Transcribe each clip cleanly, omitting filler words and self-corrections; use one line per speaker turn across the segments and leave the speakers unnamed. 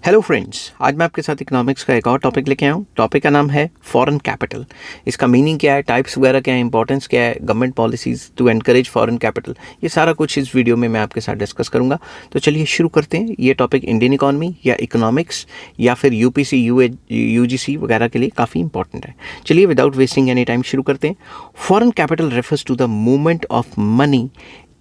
Hello friends, आज मैं आपके साथ इकोनॉमिक्स का एक और टॉपिक लेके आया हूँ। टॉपिक का नाम है फॉरेन कैपिटल। इसका मीनिंग क्या है, टाइप्स वगैरह क्या है, इंपॉर्टेंस क्या है, government policies to encourage foreign capital, ये सारा कुछ इस वीडियो में मैं आपके साथ डिस्कस करूँगा। तो चलिए शुरू करते हैं। ये टॉपिक इंडियन इकॉनमी या इकोनॉमिक्स या फिर यूपीसी यूजीसी वगैरह के लिए काफ़ी इंपॉर्टेंट है। चलिए विदाउट वेस्टिंग एनी टाइम शुरू करते हैं। Foreign capital refers to the movement of money,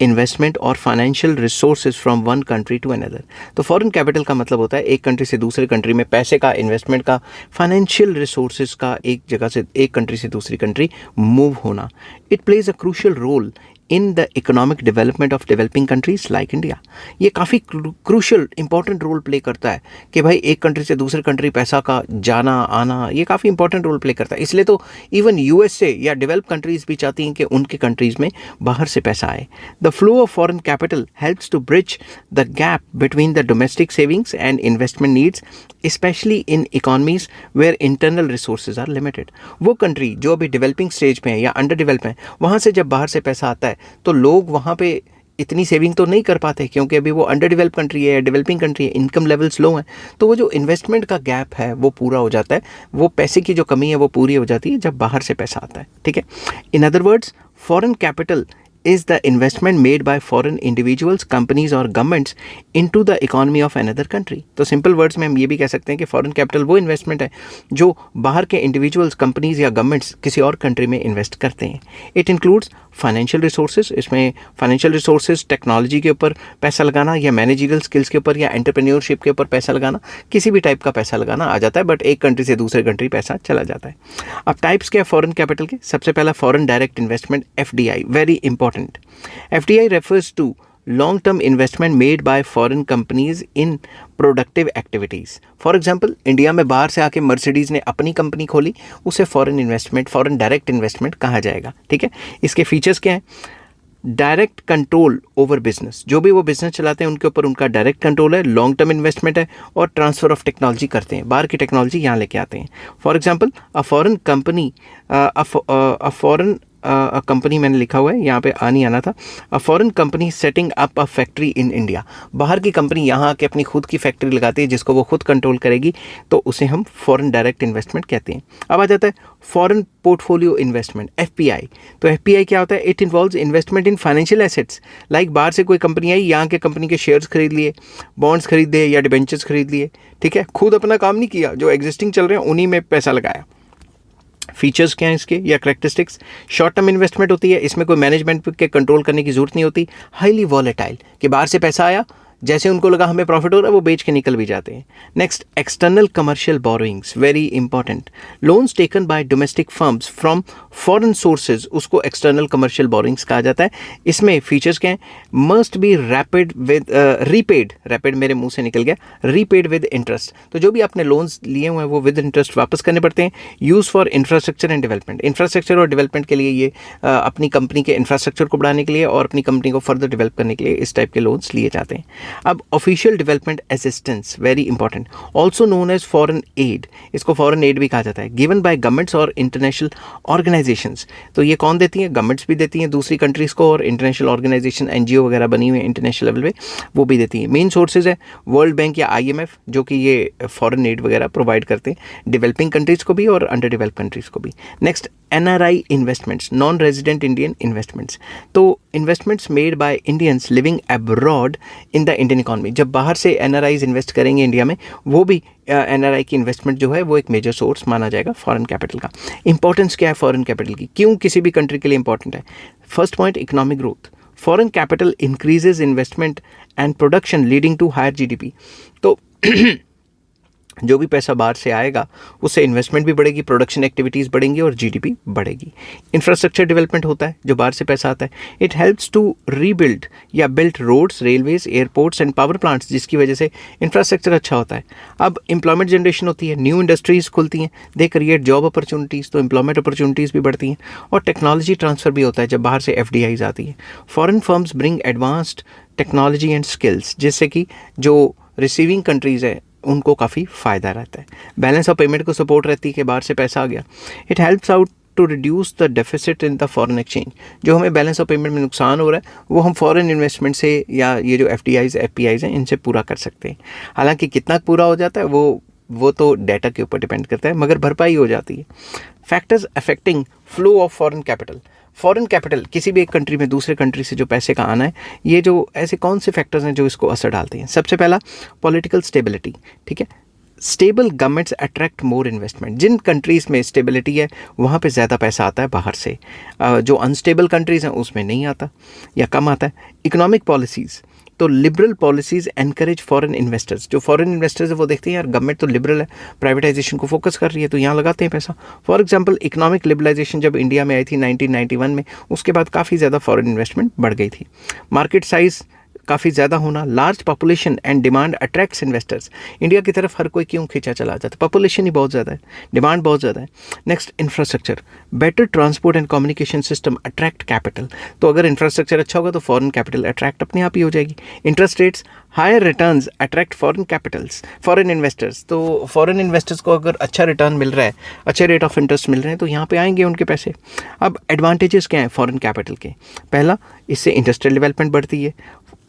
investment और financial resources from one country to another. तो फॉरेन कैपिटल का मतलब होता है एक कंट्री से दूसरे कंट्री में पैसे का, इन्वेस्टमेंट का, फाइनेंशियल रिसोर्सेज का एक जगह से एक कंट्री से दूसरी कंट्री मूव होना। It plays a crucial role in the economic development of developing countries like India. ये काफ़ी क्रूशियल इंपॉर्टेंट रोल प्ले करता है कि भाई एक कंट्री से दूसरे कंट्री पैसा का जाना आना, ये काफ़ी इंपॉर्टेंट रोल प्ले करता है। इसलिए तो इवन यूएसए या डेवलप कंट्रीज भी चाहती हैं कि उनके कंट्रीज में बाहर से पैसा आए। The flow of foreign capital helps to bridge the gap between the domestic savings and investment needs, specially in economies where internal resources are limited. वो कंट्री जो अभी डेवलपिंग स्टेज में है या अंडर डेवलप है, वहाँ से जब बाहर से पैसा आता है तो लोग वहाँ पे इतनी सेविंग तो नहीं कर पाते, क्योंकि अभी वो अंडर डेवलप कंट्री है या डेवलपिंग कंट्री है, इनकम लेवल्स लो हैं। तो वो जो इन्वेस्टमेंट का गैप है वो पूरा हो जाता है, वो पैसे की जो कमी है वो पूरी हो जाती है जब बाहर से पैसा आता है। ठीक है, in other words, foreign capital is the investment made by foreign individuals, companies और governments into the economy of another country। तो सिंपल वर्ड्स में हम ये भी कह सकते हैं कि फॉरेन कैपिटल वो इन्वेस्टमेंट है जो बाहर के इंडिविजुअल्स, कंपनीज या गवर्नमेंट्स किसी और कंट्री में इन्वेस्ट करते हैं। इट इंक्लूड्स फाइनेंशियल रिसोर्सेज, इसमें फाइनेंशियल रिसोर्सेज, टेक्नोलॉजी के ऊपर पैसा लगाना या मैनेजरियल स्किल्स के ऊपर या एंटरप्रेन्योरशिप के ऊपर पैसा लगाना, किसी भी टाइप का पैसा लगाना आ जाता है, बट एक कंट्री से दूसरे कंट्री पैसा चला जाता है। अब टाइप्स क्या है फॉरेन कैपिटल के? सबसे पहला foreign direct investment, FDI, very important. FDI refers to long-term investment made by foreign companies in productive activities. For example, India में बाहर से आके मर्सिडीज़ ने अपनी कंपनी खोली, उसे foreign investment, foreign direct investment कहा जाएगा। ठीक है, इसके फीचर्स क्या हैं? डायरेक्ट कंट्रोल ओवर बिजनेस, जो भी वो बिजनेस चलाते हैं उनके ऊपर उनका डायरेक्ट कंट्रोल है, लॉन्ग टर्म इन्वेस्टमेंट है और ट्रांसफर ऑफ टेक्नोलॉजी करते हैं, बाहर की टेक्नोलॉजी यहाँ लेके आते हैं। For example, a foreign company, company मैंने लिखा हुआ है, यहाँ पे नहीं आना था। A foreign company setting up a factory in India, बाहर की कंपनी यहाँ आके अपनी खुद की फैक्ट्री लगाती है जिसको वो खुद कंट्रोल करेगी, तो उसे हम फॉरेन डायरेक्ट इन्वेस्टमेंट कहते हैं। अब आ जाता है फॉरेन पोर्टफोलियो इन्वेस्टमेंट, एफपीआई। तो एफपीआई क्या होता है? It involves investment in financial assets, like बाहर से कोई कंपनी आई, यहाँ के कंपनी के शेयर्स खरीद लिए, बॉन्ड्स खरीद लिए या डिबेंचर्स खरीद लिए। ठीक है, खुद अपना काम नहीं किया, जो एग्जिस्टिंग चल रहे हैं उन्हीं में पैसा लगाया। फीचर्स क्या हैं इसके या करेक्टरिस्टिक्स? शॉर्ट टर्म इन्वेस्टमेंट होती है, इसमें कोई मैनेजमेंट के कंट्रोल करने की जरूरत नहीं होती। हाईली वॉलेटाइल, कि बाहर से पैसा आया, जैसे उनको लगा हमें प्रॉफिट हो रहा है वो बेच के निकल भी जाते हैं। Next, external commercial borrowings, very important. Loans taken by domestic firms from foreign sources, उसको एक्सटर्नल कमर्शियल बोरोइंग्स कहा जाता है। इसमें फीचर्स क्या हैं? Must be rapid with repaid, rapid मेरे मुंह से निकल गया, रीपेड विद इंटरेस्ट। तो जो भी आपने लोन्स लिए हुए हैं वो विद इंटरेस्ट वापस करने पड़ते हैं। Use for infrastructure and development, infrastructure और डेवलपमेंट के लिए ये अपनी कंपनी के इंफ्रास्ट्रक्चर को बढ़ाने के लिए और अपनी कंपनी को फर्दर डेवलप करने के लिए इस टाइप के लोन्स लिए जाते हैं। अब official development assistance, very important, also known as foreign aid, इसको फॉरेन एड भी कहा जाता है, गिवन बाय गवर्नमेंट्स और इंटरनेशनल ऑर्गेनाइजेशंस। तो ये कौन देती हैं? गवर्नमेंट्स भी देती हैं दूसरी कंट्रीज़ को, और इंटरनेशनल ऑर्गेनाइजेशन, एनजीओ वगैरह बनी हुई है इंटरनेशनल लेवल पे, वो भी देती हैं। मेन सोर्सेज है वर्ल्ड बैंक या आईएमएफ, जो कि ये फॉरेन एड वगैरह प्रोवाइड करते हैं डेवलपिंग कंट्रीज़ को भी और अंडर डेवलप कंट्रीज़ को भी। Next, NRI investments, non resident Indian investments. तो investments made by Indians living abroad in the Indian economy, जब बाहर से एनआरआईज इन्वेस्ट करेंगे इंडिया में, वो भी एनआरआई की इन्वेस्टमेंट जो है वो एक मेजर सोर्स माना जाएगा फॉरेन कैपिटल का। इंपॉर्टेंस क्या है फॉरेन कैपिटल की, क्यों किसी भी कंट्री के लिए इंपॉर्टेंट है? First point, economic growth. Foreign capital increases investment and production leading to higher GDP. तो जो भी पैसा बाहर से आएगा उससे इन्वेस्टमेंट भी बढ़ेगी, प्रोडक्शन एक्टिविटीज़ बढ़ेंगी और जीडीपी बढ़ेगी। इंफ्रास्ट्रक्चर डेवलपमेंट होता है जो बाहर से पैसा आता है। इट हेल्प्स टू रीबिल्ड या build roads, railways, airports and power plants, जिसकी वजह से इंफ्रास्ट्रक्चर अच्छा होता है। अब एम्प्लॉयमेंट जनरेशन होती है, न्यू इंडस्ट्रीज़ खुलती हैं, दे क्रिएट जॉब अपॉर्चुनिटीज़, तो एम्प्लॉयमेंट अपॉर्चुनिटीज़ भी बढ़ती हैं। और टेक्नोलॉजी ट्रांसफ़र भी होता है जब बाहर से एफडीआईज आती हैं। Foreign firms bring advanced technology and skills, जिससे कि जो रिसीविंग कंट्रीज़ है उनको काफ़ी फ़ायदा रहता है। बैलेंस ऑफ पेमेंट को सपोर्ट रहती है कि बाहर से पैसा आ गया। It helps out to reduce the deficit in the foreign exchange. जो हमें बैलेंस ऑफ पेमेंट में नुकसान हो रहा है वो हम फॉरेन इन्वेस्टमेंट से या ये जो FDIs FPIs हैं इनसे पूरा कर सकते हैं। हालांकि कितना पूरा हो जाता है वो तो डाटा के ऊपर डिपेंड करता है, मगर भरपाई हो जाती है। Factors affecting flow of foreign capital. Foreign capital किसी भी एक कंट्री में दूसरे कंट्री से जो पैसे का आना है, ये जो ऐसे कौन से फैक्टर्स हैं जो इसको असर डालते हैं। सबसे पहला पॉलिटिकल स्टेबिलिटी, ठीक है। Stable governments attract more investment. जिन कंट्रीज़ में स्टेबिलिटी है वहाँ पे ज़्यादा पैसा आता है बाहर से, जो अनस्टेबल कंट्रीज़ हैं उसमें नहीं आता या कम आता है। इकोनॉमिक पॉलिसीज़, तो liberal policies encourage foreign investors. जो फॉरेन इन्वेस्टर्स है वो देखते हैं यार गवर्नमेंट तो लिबरल है, प्राइवेटाइजेशन को फोकस कर रही है, तो यहाँ लगाते हैं पैसा। फॉर एग्जांपल इकोनॉमिक लिबरलाइजेशन जब इंडिया में आई थी 1991 में, उसके बाद काफ़ी ज़्यादा फॉरेन इन्वेस्टमेंट बढ़ गई थी। मार्केट साइज़ काफ़ी ज़्यादा होना, large population and demand attracts investors. India की तरफ हर कोई क्यों खींचा चला जाता है, पॉपुलेशन ही बहुत ज़्यादा है, डिमांड बहुत ज़्यादा है। Next infrastructure, better transport and communication system attract capital. तो अगर इंफ्रास्ट्रक्चर अच्छा होगा तो फॉरेन कैपिटल अट्रैक्ट अपने आप ही हो जाएगी। Interest rates, higher returns attract foreign capitals, foreign investors. तो फॉरेन इन्वेस्टर्स को अगर अच्छा रिटर्न मिल रहा है, अच्छे रेट ऑफ इंटरेस्ट मिल रहे हैं, तो यहाँ पे आएंगे उनके पैसे। अब एडवांटेजेस क्या हैं फॉरेन कैपिटल के? पहला, इससे इंडस्ट्रियल डेवलपमेंट बढ़ती है,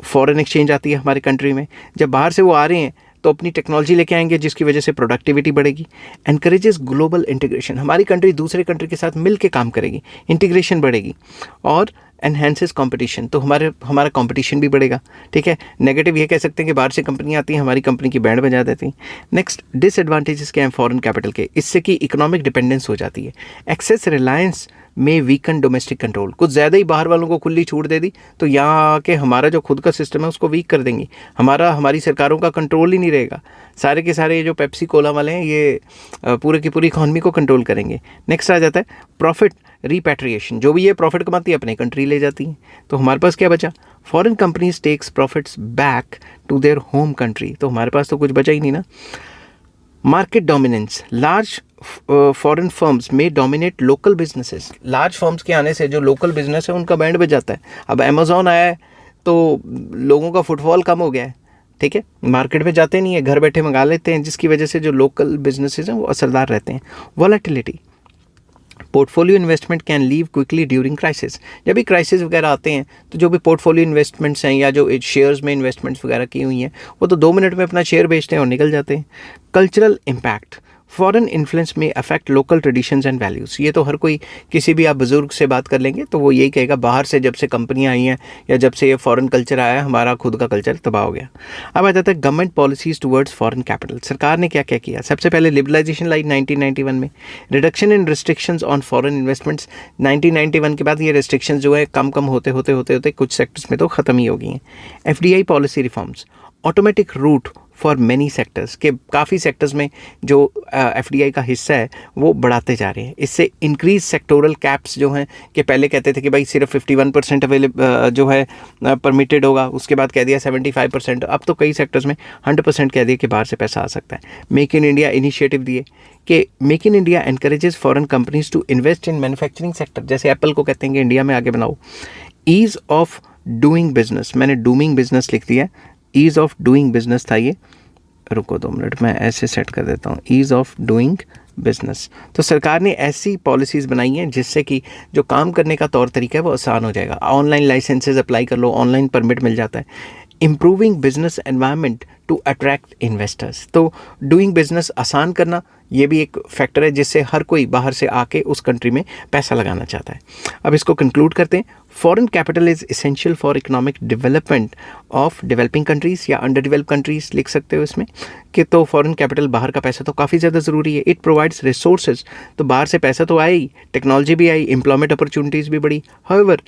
फॉरेन एक्सचेंज आती है हमारी कंट्री में। जब बाहर से वो आ रहे हैं तो अपनी टेक्नोलॉजी लेके आएंगे जिसकी वजह से प्रोडक्टिविटी बढ़ेगी। एनकरेजेस ग्लोबल इंटीग्रेशन, हमारी कंट्री दूसरे कंट्री के साथ मिल के काम करेगी, इंटीग्रेशन बढ़ेगी। और एनहेंसेस कंपटीशन, तो हमारा कंपटीशन भी बढ़ेगा, ठीक है। नेगेटिव ये कह सकते हैं कि बाहर से कंपनियाँ आती हैं, हमारी कंपनी की बैंड बजा देती हैं। नेक्स्ट, डिसएडवांटेजेस क्या हैं फॉरेन कैपिटल के? इससे कि इकोनॉमिक डिपेंडेंस हो जाती है। एक्सेस रिलायंस में वीकन डोमेस्टिक कंट्रोल, कुछ ज़्यादा ही बाहर वालों को खुली छूट दे दी तो यहाँ आके हमारा जो खुद का सिस्टम है उसको वीक कर देंगी। हमारी सरकारों का कंट्रोल ही नहीं रहेगा। सारे के सारे जो पेप्सी कोला वाले हैं ये पूरे की पूरी इकॉनमी को कंट्रोल करेंगे। नेक्स्ट आ जाता है प्रॉफिट रिपैट्रिएशन, जो भी ये प्रॉफिट कमाती है अपने कंट्री ले जाती हैं। तो हमारे पास क्या बचा? Foreign companies takes profits back to their home country, तो हमारे पास तो कुछ बचा ही नहीं ना। Market dominance, large foreign firms may dominate local businesses. Large firms के आने से जो लोकल बिजनेस है उनका बैंड बज जाता है। अब अमेज़ॉन आया है तो लोगों का फुटफॉल कम हो गया है, ठीक है, मार्केट में जाते नहीं है, घर बैठे मंगा लेते हैं, जिसकी वजह से जो लोकल बिजनेसेस हैं वो असरदार रहते हैं। Volatility, portfolio investment can leave quickly during crisis. जब भी क्राइसिस वगैरह आते हैं तो जो भी पोर्टफोलियो इन्वेस्टमेंट्स हैं या जो शेयर्स में इन्वेस्टमेंट्स वगैरह की हुई हैं वो तो 2 मिनट में अपना शेयर बेचते हैं और निकल जाते हैं। कल्चरल इम्पैक्ट, फॉरेन इन्फ्लुएंस में affect local traditions and values. ये तो हर कोई, किसी भी आप बुज़ुर्ग से बात कर लेंगे तो वो यही कहेगा बाहर से जब से कंपनियां आई हैं या जब से ये फॉरेन कल्चर आया है हमारा खुद का कल्चर तबाह हो गया। अब आ जाता है government policies towards foreign capital. सरकार ने क्या क्या किया? सबसे पहले लिबरलाइजेशन लाई 1991 में, reduction in restrictions on foreign investments. 1991 के बाद ये रिस्ट्रिक्शंस जो है कम होते होते कुछ सेक्टर्स में तो ख़त्म ही हो गई हैं। FDI policy reforms, automatic route for many sectors, के काफ़ी सेक्टर्स में जो FDI का हिस्सा है वो बढ़ाते जा रहे हैं। इससे इंक्रीज सेक्टोरल कैप्स जो हैं, कि पहले कहते थे कि भाई सिर्फ 51% जो है परमिटेड होगा, उसके बाद कह दिया 75%, अब तो कई सेक्टर्स में 100% कह दिया कि बाहर से पैसा आ सकता है। मेक इन इंडिया इनिशिएटिव दिए कि make in India encourages foreign companies to invest in manufacturing sector, जैसे एप्पल को कहते हैं कि इंडिया में आगे बनाओ। ईज़ ऑफ डूइंग बिजनेस, मैंने डूइंग बिजनेस लिख दिया, ईज़ ऑफ डूइंग बिजनेस था ये, रुको 2 मिनट मैं ऐसे सेट कर देता हूँ, ईज़ ऑफ डूइंग बिजनेस। तो सरकार ने ऐसी पॉलिसीज़ बनाई हैं जिससे कि जो काम करने का तौर तरीका है वो आसान हो जाएगा। ऑनलाइन लाइसेंसेज अप्लाई कर लो, ऑनलाइन परमिट मिल जाता है। Improving business environment to attract investors, तो डूइंग बिजनेस आसान करना ये भी एक फैक्टर है जिससे हर कोई बाहर से आके उस कंट्री में पैसा लगाना चाहता है। अब इसको कंक्लूड करते हैं। Foreign capital is essential for economic development of developing countries या अंडर डेवलप कंट्रीज़ लिख सकते हो इसमें, कि तो फॉरेन कैपिटल, बाहर का पैसा तो काफ़ी ज़्यादा ज़रूरी है। इट प्रोवाइड्स रिसोर्सेज, तो बाहर से पैसा तो आया ही, टेक्नोलॉजी भी आई, एम्प्लॉयमेंट अपॉर्चुनिटीज़ भी बढ़ी। However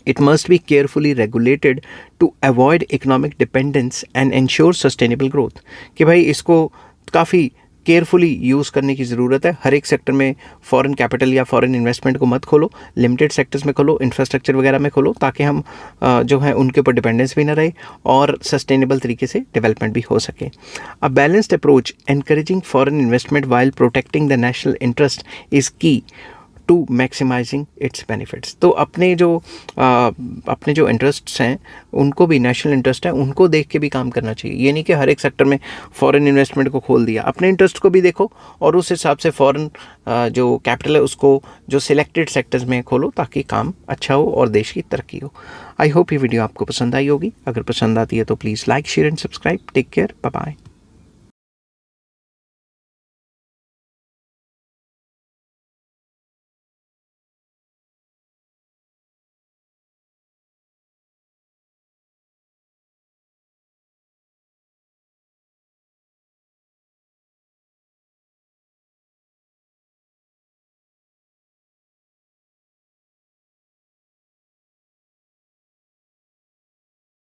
it must be carefully regulated to avoid economic dependence and ensure sustainable growth, कि भाई इसको काफ़ी केयरफुली यूज़ करने की ज़रूरत है। हर एक सेक्टर में फॉरेन कैपिटल या फॉरेन इन्वेस्टमेंट को मत खोलो, लिमिटेड सेक्टर्स में खोलो, इंफ्रास्ट्रक्चर वगैरह में खोलो, ताकि हम जो है उनके ऊपर डिपेंडेंस भी ना रहे और सस्टेनेबल तरीके से डेवलपमेंट भी हो सके। A balanced approach encouraging foreign investment while protecting the national interest is की टू मैक्सिमाइजिंग इट्स बेनिफिट्स। तो अपने जो इंटरेस्ट्स हैं उनको भी, नेशनल इंटरेस्ट है उनको देख के भी काम करना चाहिए। ये नहीं कि हर एक सेक्टर में फॉरेन इन्वेस्टमेंट को खोल दिया, अपने इंटरेस्ट को भी देखो और उस हिसाब से फॉरेन जो कैपिटल है उसको जो सिलेक्टेड सेक्टर्स में खोलो ताकि काम अच्छा हो और देश की तरक्की हो। आई होप ये वीडियो आपको पसंद आई होगी। अगर पसंद आती है तो please like, share and subscribe. Take care, bye bye.